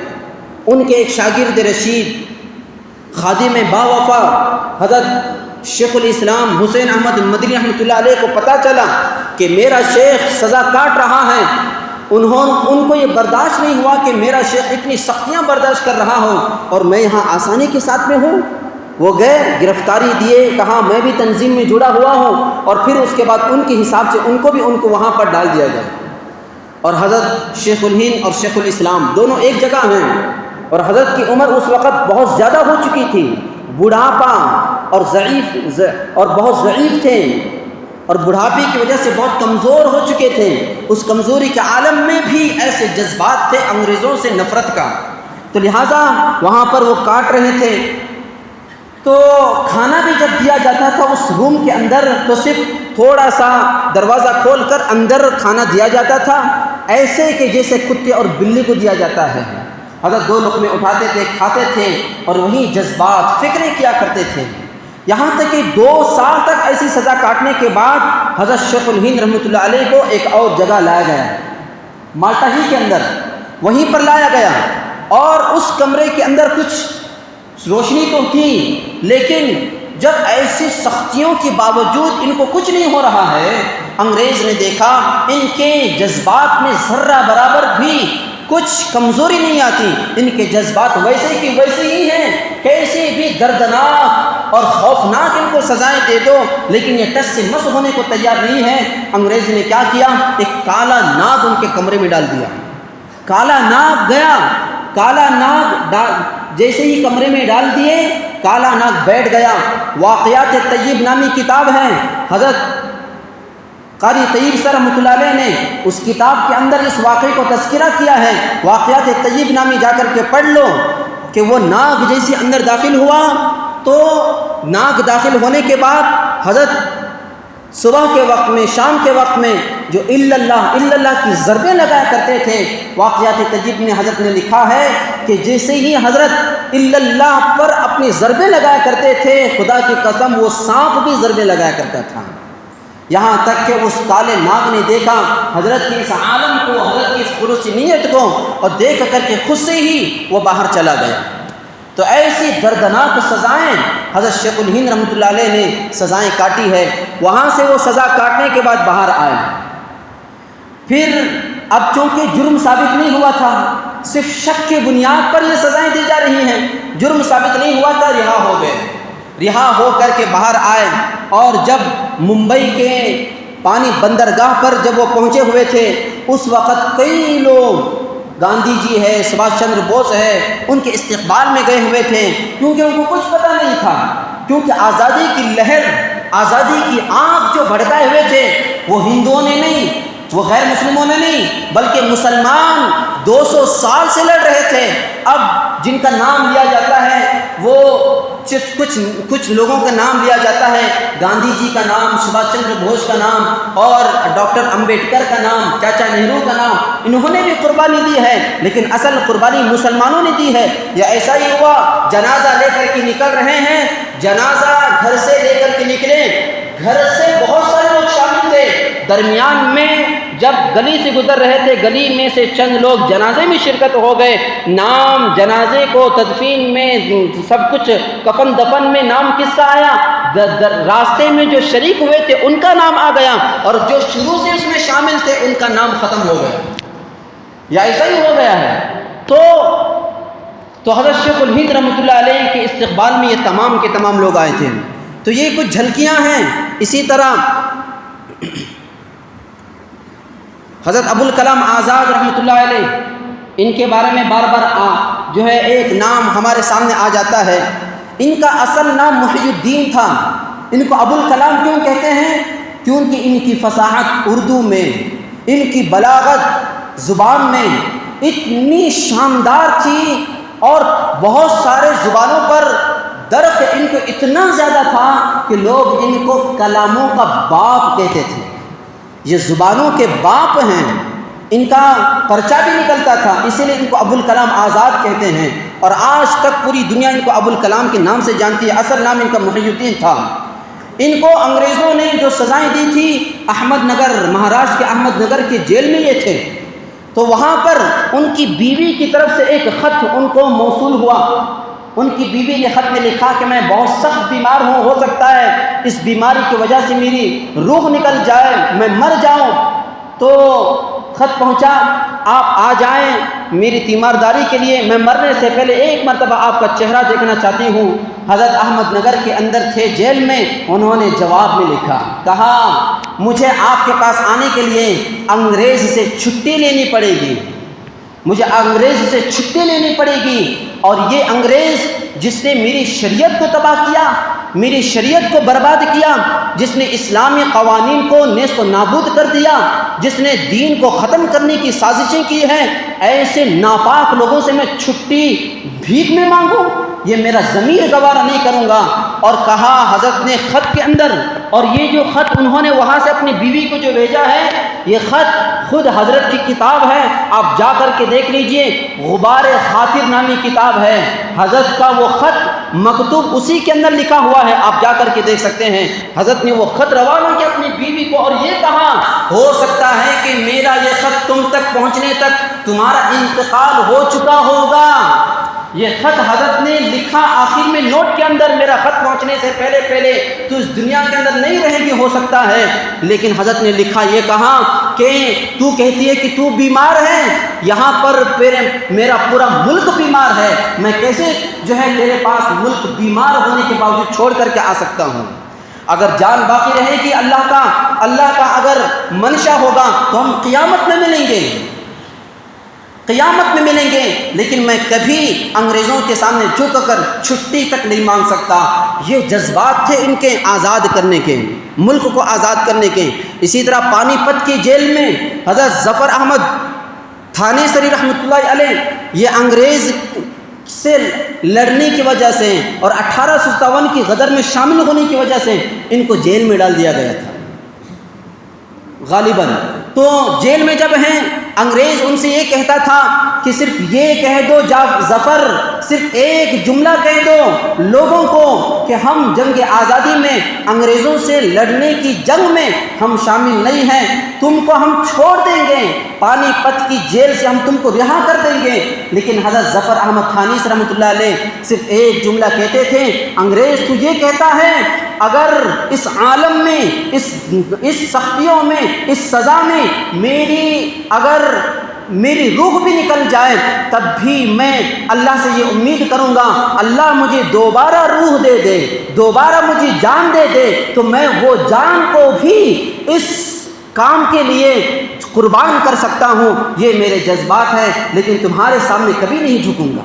Speaker 1: ان کے ایک شاگرد رشید، خادم باوفا حضرت شیخ الاسلام حسین احمد مدنی رحمۃ اللہ علیہ کو پتہ چلا کہ میرا شیخ سزا کاٹ رہا ہے، ان کو یہ برداشت نہیں ہوا کہ میرا شیخ اتنی سختیاں برداشت کر رہا ہو اور میں یہاں آسانی کے ساتھ میں ہوں۔ وہ گئے، گرفتاری دیے، کہا میں بھی تنظیم میں جڑا ہوا ہوں، اور پھر اس کے بعد ان کے حساب سے ان کو وہاں پر ڈال دیا گیا۔ اور حضرت شیخ الہند اور شیخ الاسلام دونوں ایک جگہ ہیں، اور حضرت کی عمر اس وقت بہت زیادہ ہو چکی تھی، بڑھاپا اور ضعیف اور بہت ضعیف تھے اور بڑھاپے کی وجہ سے بہت کمزور ہو چکے تھے۔ اس کمزوری کے عالم میں بھی ایسے جذبات تھے انگریزوں سے نفرت کا، تو لہٰذا وہاں پر وہ کاٹ رہے تھے۔ تو کھانا بھی جب دیا جاتا تھا اس روم کے اندر تو صرف تھوڑا سا دروازہ کھول کر اندر کھانا دیا جاتا تھا، ایسے کہ جیسے کتے اور بلی کو دیا جاتا ہے۔ حضرت 2 لقمے اٹھاتے تھے، کھاتے تھے اور وہیں جذبات فکریں کیا کرتے تھے، یہاں تک کہ 2 سال تک ایسی سزا کاٹنے کے بعد حضرت شیخ الہند رحمۃ اللہ علیہ کو ایک اور جگہ لایا گیا، مالٹا ہی کے اندر، وہیں پر لایا گیا، اور اس کمرے کے اندر کچھ روشنی تو تھی، لیکن جب ایسی سختیوں کے باوجود ان کو کچھ نہیں ہو رہا ہے، انگریز نے دیکھا ان کے جذبات میں ذرہ برابر بھی کچھ کمزوری نہیں آتی، ان کے جذبات ویسے کی ویسے ہی ہیں، کیسے بھی دردناک اور خوفناک ان کو سزائیں دے دو لیکن یہ ٹس سے مس ہونے کو تیار نہیں ہے۔ انگریز نے کیا کیا، ایک کالا ناگ ان کے کمرے میں ڈال دیا۔ کالا ناگ گیا، کالا ناگ جیسے ہی کمرے میں ڈال دیے، کالا ناگ بیٹھ گیا۔ واقعات طیب نامی کتاب ہے، حضرت قاری طیب صاحب رحمۃ اللہ علیہ نے اس کتاب کے اندر اس واقعے کو تذکرہ کیا ہے۔ واقعات طیب نامی جا کر کے پڑھ لو کہ وہ ناگ جیسے اندر داخل ہوا تو ناگ داخل ہونے کے بعد حضرت صبح کے وقت میں، شام کے وقت میں جو اللہ کی ضربیں لگایا کرتے تھے، واقعات طیب میں حضرت نے لکھا ہے کہ جیسے ہی حضرت اللہ پر اپنی ضربیں لگایا کرتے تھے، خدا کی قسم وہ سانپ بھی ضربیں لگایا کرتا تھا، یہاں تک کہ اس کالے ناگ نے دیکھا حضرت کی اس عالم کو، حضرت کی اس فلسطینیت کو، اور دیکھ کر کے خود سے ہی وہ باہر چلا گیا۔ تو ایسی دردناک سزائیں حضرت شیخ الہند رحمۃ اللہ علیہ نے سزائیں کاٹی ہے۔ وہاں سے وہ سزا کاٹنے کے بعد باہر آئے، پھر اب چونکہ جرم ثابت نہیں ہوا تھا، صرف شک کی بنیاد پر یہ سزائیں دی جا رہی ہیں، جرم ثابت نہیں ہوا تھا، رہا ہو گئے، رہا ہو کر کے باہر آئے۔ اور جب ممبئی کے پانی بندرگاہ پر جب وہ پہنچے ہوئے تھے، اس وقت کئی لوگ، گاندھی جی ہے، سبھاش چندر بوس ہے، ان کے استقبال میں گئے ہوئے تھے، کیونکہ ان کو کچھ پتہ نہیں تھا، کیونکہ آزادی کی لہر، آزادی کی آنکھ جو بھڑکائے ہوئے تھے وہ ہندوؤں نے نہیں، وہ غیر مسلموں نے نہیں، بلکہ مسلمان 200 سال سے لڑ رہے تھے۔ اب جن کا نام لیا جاتا ہے وہ کچھ لوگوں کا نام لیا جاتا ہے، گاندھی جی کا نام، سبھاش چندر بوس کا نام، اور ڈاکٹر امبیڈکر کا نام، چاچا نہرو کا نام، انہوں نے بھی قربانی دی ہے، لیکن اصل قربانی مسلمانوں نے دی ہے۔ یا ایسا ہی ہوا، جنازہ لے کر کے نکل رہے ہیں، جنازہ گھر سے لے کر کے نکلے، گھر سے بہت سارے لوگ شامل تھے، درمیان میں جب گلی سے گزر رہے تھے، گلی میں سے چند لوگ جنازے میں شرکت ہو گئے، نام جنازے کو تدفین میں سب کچھ کفن دفن میں نام کس کا آیا، راستے میں جو شریک ہوئے تھے ان کا نام آ گیا، اور جو شروع سے اس میں شامل تھے ان کا نام ختم ہو گیا، یا ایسا ہی ہو گیا ہے۔ تو حضرت شیخ الہند رحمۃ اللہ علیہ کے استقبال میں یہ تمام کے تمام لوگ آئے تھے۔ تو یہ کچھ جھلکیاں ہیں۔ اسی طرح حضرت ابوالکلام آزاد رحمۃ اللہ علیہ، ان کے بارے میں بار بار جو ہے ایک نام ہمارے سامنے آ جاتا ہے۔ ان کا اصل نام محی الدین تھا۔ ان کو ابوالکلام کیوں کہتے ہیں؟ کیونکہ ان کی فصاحت اردو میں، ان کی بلاغت زبان میں اتنی شاندار تھی، اور بہت سارے زبانوں پر درک ان کو اتنا زیادہ تھا کہ لوگ ان کو کلاموں کا باپ کہتے تھے۔ یہ زبانوں کے باپ ہیں، ان کا پرچہ بھی نکلتا تھا، اسی لیے ان کو ابوالکلام آزاد کہتے ہیں، اور آج تک پوری دنیا ان کو ابوالکلام کے نام سے جانتی ہے۔ اصل نام ان کا محی الدین تھا۔ ان کو انگریزوں نے جو سزائیں دی تھی، احمد نگر، مہاراشٹر کے احمد نگر کے جیل میں یہ تھے، تو وہاں پر ان کی بیوی کی طرف سے ایک خط ان کو موصول ہوا۔ ان کی بیوی نے خط میں لکھا کہ میں بہت سخت بیمار ہوں، ہو سکتا ہے اس بیماری کی وجہ سے میری روح نکل جائے، میں مر جاؤں۔ تو خط پہنچا، آپ آ جائیں میری تیمارداری کے لیے، میں مرنے سے پہلے ایک مرتبہ آپ کا چہرہ دیکھنا چاہتی ہوں۔ حضرت احمد نگر کے اندر تھے جیل میں، انہوں نے جواب میں لکھا، کہا مجھے آپ کے پاس آنے کے لیے انگریز سے چھٹی لینی پڑے گی، مجھے انگریز سے چھٹی لینی پڑے گی، اور یہ انگریز جس نے میری شریعت کو تباہ کیا، میری شریعت کو برباد کیا، جس نے اسلامی قوانین کو نیست و نابود کر دیا، جس نے دین کو ختم کرنے کی سازشیں کی ہیں، ایسے ناپاک لوگوں سے میں چھٹی بھیک میں مانگوں؟ یہ میرا ضمیر گوارا نہیں کروں گا۔ اور کہا حضرت نے خط کے اندر، اور یہ جو خط انہوں نے وہاں سے اپنی بیوی کو جو بھیجا ہے، یہ خط خود حضرت کی کتاب ہے، آپ جا کر کے دیکھ لیجئے، غبار خاطر نامی کتاب ہے، حضرت کا وہ خط مکتوب اسی کے اندر لکھا ہوا ہے، آپ جا کر کے دیکھ سکتے ہیں۔ حضرت نے وہ خط روانہ کیا اپنی بیوی کو، اور یہ کہا ہو سکتا ہے کہ میرا یہ خط تم تک پہنچنے تک تمہارا انتقال ہو چکا ہوگا۔ یہ خط حضرت نے لکھا آخر میں نوٹ کے اندر، میرا خط پہنچنے سے پہلے تو اس دنیا کے اندر نہیں رہے گی، ہو سکتا ہے، لیکن حضرت نے لکھا یہ کہا کہ تو کہتی ہے کہ تو بیمار ہے، یہاں پر میرا پورا ملک بیمار ہے، میں کیسے جو ہے تیرے پاس ملک بیمار ہونے کے باوجود چھوڑ کر کے آ سکتا ہوں؟ اگر جان باقی رہے گی، اللہ کا اگر منشا ہوگا تو ہم قیامت میں ملیں گے، قیامت میں ملیں گے، لیکن میں کبھی انگریزوں کے سامنے جھک کر چھٹی تک نہیں مانگ سکتا۔ یہ جذبات تھے ان کے آزاد کرنے کے، ملک کو آزاد کرنے کے۔ اسی طرح پانی پت کی جیل میں حضرت ظفر احمد تھانے سری رحمۃ اللہ علیہ، یہ انگریز سے لڑنے کی وجہ سے اور 1857 کی غدر میں شامل ہونے کی وجہ سے ان کو جیل میں ڈال دیا گیا تھا غالباً۔ تو جیل میں جب ہیں، انگریز ان سے یہ کہتا تھا کہ صرف یہ کہہ دو ظفر، صرف ایک جملہ کہہ دو لوگوں کو کہ ہم جنگ آزادی میں انگریزوں سے لڑنے کی جنگ میں ہم شامل نہیں ہیں، تم کو ہم چھوڑ دیں گے، پانی پت کی جیل سے ہم تم کو رہا کر دیں گے۔ لیکن حضرت ظفر احمد تھانی رحمۃ اللہ علیہ صرف ایک جملہ کہتے تھے، انگریز تو یہ کہتا ہے اگر اس عالم میں، اس سختیوں میں، اس سزا میں اگر میری روح بھی نکل جائے تب بھی میں اللہ سے یہ امید کروں گا، اللہ مجھے دوبارہ روح دے دے، دوبارہ مجھے جان دے دے تو میں وہ جان کو بھی اس کام کے لیے قربان کر سکتا ہوں۔ یہ میرے جذبات ہیں، لیکن تمہارے سامنے کبھی نہیں جھکوں گا۔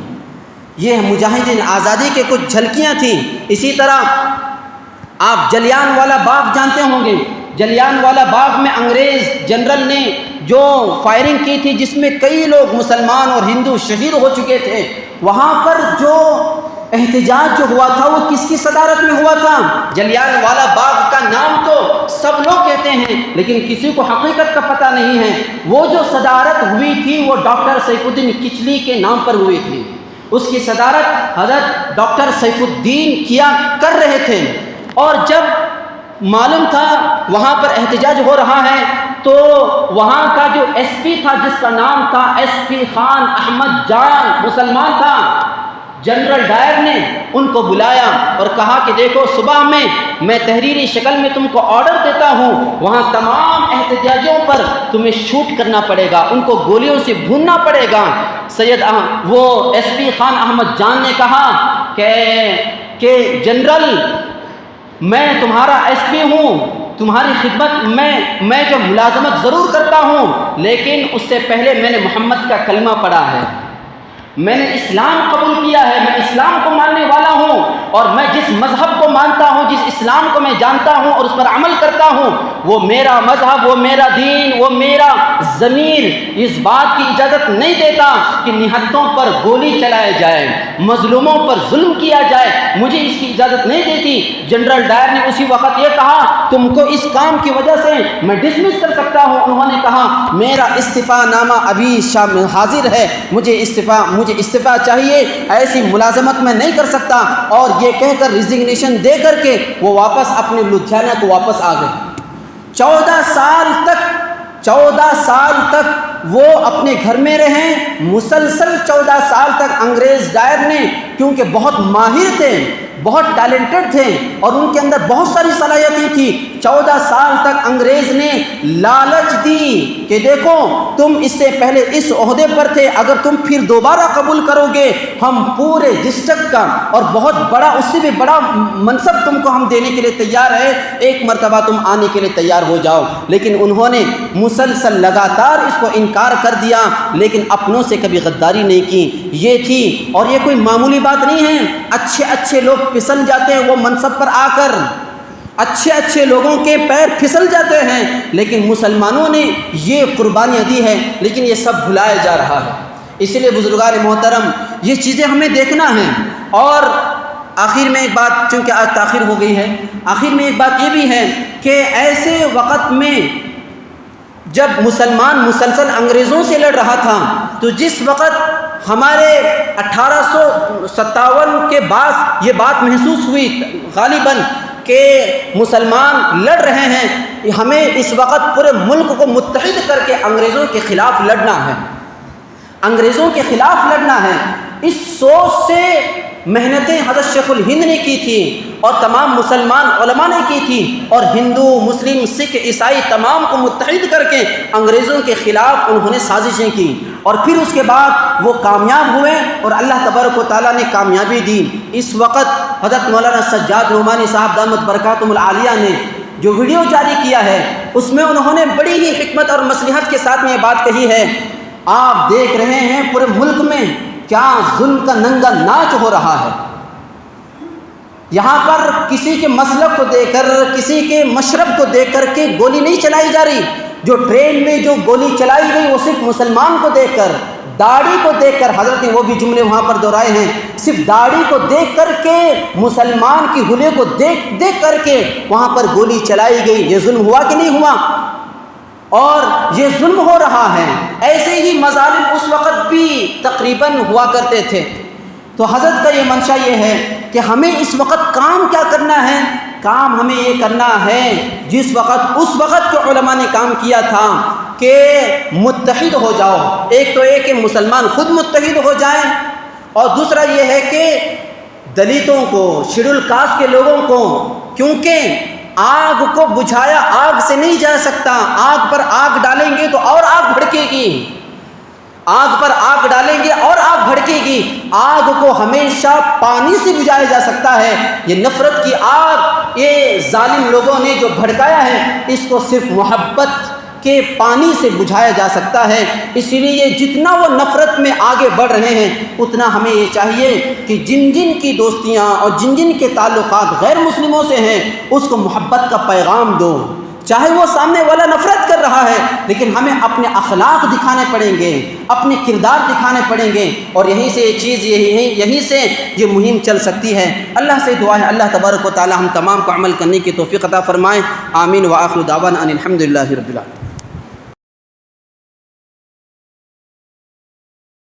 Speaker 1: یہ مجاہدین آزادی کے کچھ جھلکیاں تھیں۔ اسی طرح آپ جلیان والا باغ جانتے ہوں گے، جلیان والا باغ میں انگریز جنرل نے جو فائرنگ کی تھی، جس میں کئی لوگ مسلمان اور ہندو شہید ہو چکے تھے، وہاں پر جو احتجاج جو ہوا تھا وہ کس کی صدارت میں ہوا تھا؟ جلیان والا باغ کا نام تو سب لوگ کہتے ہیں، لیکن کسی کو حقیقت کا پتہ نہیں ہے۔ وہ جو صدارت ہوئی تھی وہ ڈاکٹر سیف الدین کچلی کے نام پر ہوئی تھی، اس کی صدارت حضرت ڈاکٹر سیف الدین کیا کر رہے تھے۔ اور جب معلوم تھا وہاں پر احتجاج ہو رہا ہے تو وہاں کا جو ایس پی تھا، جس کا نام تھا ایس پی خان احمد جان، مسلمان تھا، جنرل ڈائر نے ان کو بلایا اور کہا کہ دیکھو صبح میں تحریری شکل میں تم کو آرڈر دیتا ہوں، وہاں تمام احتجاجوں پر تمہیں شوٹ کرنا پڑے گا، ان کو گولیوں سے بھوننا پڑے گا۔ وہ ایس پی خان احمد جان نے کہا کہ جنرل میں تمہارا ایس پی ہوں، تمہاری خدمت میں جو ملازمت ضرور کرتا ہوں، لیکن اس سے پہلے میں نے محمد کا کلمہ پڑھا ہے، میں نے اسلام قبول کیا ہے، میں اسلام کو ماننے والا ہوں، اور میں جس مذہب کو مانتا ہوں، جس اسلام کو میں جانتا ہوں اور اس پر عمل کرتا ہوں، وہ میرا مذہب، وہ میرا دین، وہ میرا ضمیر اس بات کی اجازت نہیں دیتا کہ نہتوں پر گولی چلائے جائے، مظلوموں پر ظلم کیا جائے، مجھے اس کی اجازت نہیں دیتی۔ جنرل ڈائر نے اسی وقت یہ کہا تم کو اس کام کی وجہ سے میں ڈسمس کر سکتا ہوں۔ انہوں نے کہا میرا استعفیٰ نامہ ابھی حاضر ہے، مجھے استعفیٰ چاہیے، ایسی ملازمت میں نہیں کر سکتا، اور یہ کہہ کر ریزگنیشن دے کر کے وہ واپس اپنے لدھیانہ کو واپس آ گئے۔ 14 سال تک وہ اپنے گھر میں رہیں، مسلسل 14 سال تک انگریز ڈائر نے، کیونکہ بہت ماہر تھے، بہت ٹیلنٹڈ تھے اور ان کے اندر بہت ساری صلاحیتیں تھیں۔ 14 سال تک انگریز نے لالچ دی کہ دیکھو تم اس سے پہلے اس عہدے پر تھے، اگر تم پھر دوبارہ قبول کرو گے ہم پورے ڈسٹرکٹ کا اور بہت بڑا اس سے بھی بڑا منصب تم کو ہم دینے کے لیے تیار ہے، ایک مرتبہ تم آنے کے لیے تیار ہو جاؤ۔ لیکن انہوں نے مسلسل لگاتار اس کو انکار کر دیا، لیکن اپنوں سے کبھی غداری نہیں کی۔ یہ تھی، اور یہ کوئی معمولی بات نہیں ہے، اچھے اچھے لوگ پھسل جاتے ہیں وہ منصب پر آ کر، اچھے اچھے لوگوں کے پیر پھسل جاتے ہیں، لیکن مسلمانوں نے یہ قربانیاں دی ہے، لیکن یہ سب بھلایا جا رہا ہے۔ اس لیے بزرگان محترم یہ چیزیں ہمیں دیکھنا ہے۔ اور آخر میں ایک بات، چونکہ آج تاخیر ہو گئی ہے، آخر میں ایک بات یہ بھی ہے کہ ایسے وقت میں جب مسلمان مسلسل انگریزوں سے لڑ رہا تھا، تو جس وقت ہمارے 1857 کے بعد یہ بات محسوس ہوئی غالباً کہ مسلمان لڑ رہے ہیں، ہمیں اس وقت پورے ملک کو متحد کر کے انگریزوں کے خلاف لڑنا ہے، انگریزوں کے خلاف لڑنا ہے۔ اس سوچ سے محنتیں حضرت شیخ الہند نے کی تھی اور تمام مسلمان علماء نے کی تھی، اور ہندو مسلم سکھ عیسائی تمام کو متحد کر کے انگریزوں کے خلاف انہوں نے سازشیں کی، اور پھر اس کے بعد وہ کامیاب ہوئے اور اللہ تبارک و تعالیٰ نے کامیابی دی۔ اس وقت حضرت مولانا سجاد نعمانی صاحب دامت برکاتہم العالیہ نے جو ویڈیو جاری کیا ہے، اس میں انہوں نے بڑی ہی حکمت اور مصلحت کے ساتھ میں یہ بات کہی ہے۔ آپ دیکھ رہے ہیں پورے ملک میں کیا ظلم کا ننگا ناچ ہو رہا ہے، یہاں پر کسی کے مسلک کو دیکھ کر، کسی کے مشرب کو دیکھ کر کے گولی نہیں چلائی جا رہی۔ جو ٹرین میں جو گولی چلائی گئی وہ صرف مسلمان کو دیکھ کر، داڑھی کو دیکھ کر، حضرت نے وہ بھی جملے وہاں پر دہرائے ہیں، صرف داڑھی کو دیکھ کر کے، مسلمان کی حلیے کو دیکھ کر کے وہاں پر گولی چلائی گئی۔ یہ ظلم ہوا کہ نہیں ہوا؟ اور یہ ظلم ہو رہا ہے۔ ایسے ہی مظالم اس وقت بھی تقریباً ہوا کرتے تھے۔ تو حضرت کا یہ منشا یہ ہے کہ ہمیں اس وقت کام کیا کرنا ہے؟ کام ہمیں یہ کرنا ہے جس وقت اس وقت کے علماء نے کام کیا تھا کہ متحد ہو جاؤ۔ ایک تو ایک کہ مسلمان خود متحد ہو جائیں، اور دوسرا یہ ہے کہ دلتوں کو، شیڈول کاسٹ کے لوگوں کو، کیونکہ آگ کو بجھایا آگ سے نہیں جا سکتا، آگ پر آگ ڈالیں گے تو اور آگ بھڑکے گی، آگ پر آگ ڈالیں گے اور آگ بھڑکے گی۔ آگ کو ہمیشہ پانی سے بجھایا جا سکتا ہے۔ یہ نفرت کی آگ یہ ظالم لوگوں نے جو بھڑکایا ہے، اس کو صرف محبت کے پانی سے بجھایا جا سکتا ہے۔ اسی لیے جتنا وہ نفرت میں آگے بڑھ رہے ہیں، اتنا ہمیں یہ چاہیے کہ جن جن کی دوستیاں اور جن جن کے تعلقات غیر مسلموں سے ہیں، اس کو محبت کا پیغام دو۔ چاہے وہ سامنے والا نفرت کر رہا ہے، لیکن ہمیں اپنے اخلاق دکھانے پڑیں گے، اپنے کردار دکھانے پڑیں گے، اور یہیں سے یہ چیز یہیں سے یہ مہم چل سکتی ہے۔ اللہ سے دعا ہے اللہ تبارک و تعالی ہم تمام کو عمل کرنے کی توفیق عطا فرمائے۔ آمین۔ وآخر دعوانا ان الحمد للہ رب العالمین۔